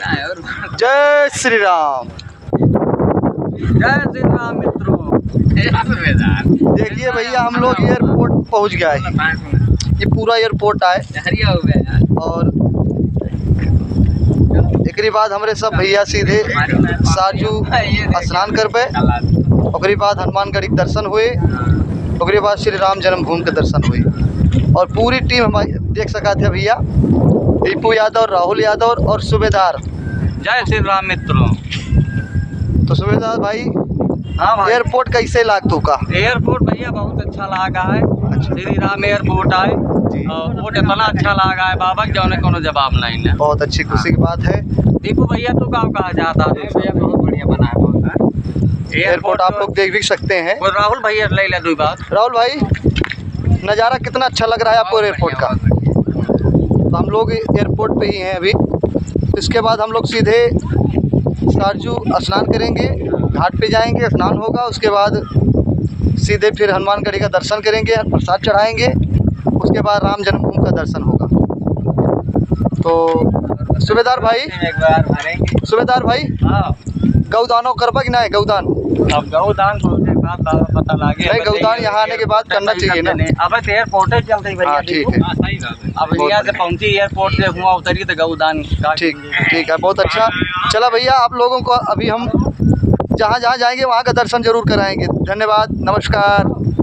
जय श्री राम। जय श्री राम मित्रों। देखिए भैया हम लोग एयरपोर्ट पहुंच गया है। ये पूरा एयरपोर्ट आए और एक बाद हमारे सब भैया सीधे साजू स्नान कर पे, और बाद हनुमानगढ़ी के दर्शन हुए, और बाद श्री राम जन्मभूमि के दर्शन हुए। और पूरी टीम हमारी देख सका थे भैया, दीपू यादव, राहुल यादव और सूबेदार। जय श्री राम मित्रों। तो सूबेदार भाई, हाँ भाई, एयरपोर्ट कैसे लाग तू का? एयरपोर्ट भैया बहुत अच्छा लगा है। श्री राम एयरपोर्ट आए और बोट इतना अच्छा लगा है बाबा कि जाने कोनो जवाब नहीं है। बहुत अच्छी खुशी की बात है। दीपू भैया तू गाँव कहा जाता है? बहुत बढ़िया बना है एयरपोर्ट आप लोग देख भी सकते हैं। राहुल भैया ले ले दो बात। राहुल भाई, नज़ारा कितना अच्छा लग रहा है आपको एयरपोर्ट का? तो हम लोग एयरपोर्ट पे ही हैं अभी। इसके बाद हम लोग सीधे सारजू स्नान करेंगे, घाट पे जाएंगे, स्नान होगा। उसके बाद सीधे फिर हनुमानगढ़ी का दर्शन करेंगे, प्रसाद चढ़ाएंगे। उसके बाद राम जन्मभूमि का दर्शन होगा। तो सूबेदार भाई, हाँ, गौदानो करबा कि ना है? गौदान, अब गौदान पता लगे नहीं, गौदान यहाँ आने के बाद करना चाहिए ना। अब एयरपोर्ट चलते ही भैया। ठीक है, अब यहाँ से पहुँची एयरपोर्ट से हुआ उतरी तो गौदान। ठीक है, बहुत अच्छा। चला भैया, आप लोगों को अभी हम जहाँ जाएंगे वहाँ का दर्शन जरूर कराएंगे। धन्यवाद, नमस्कार।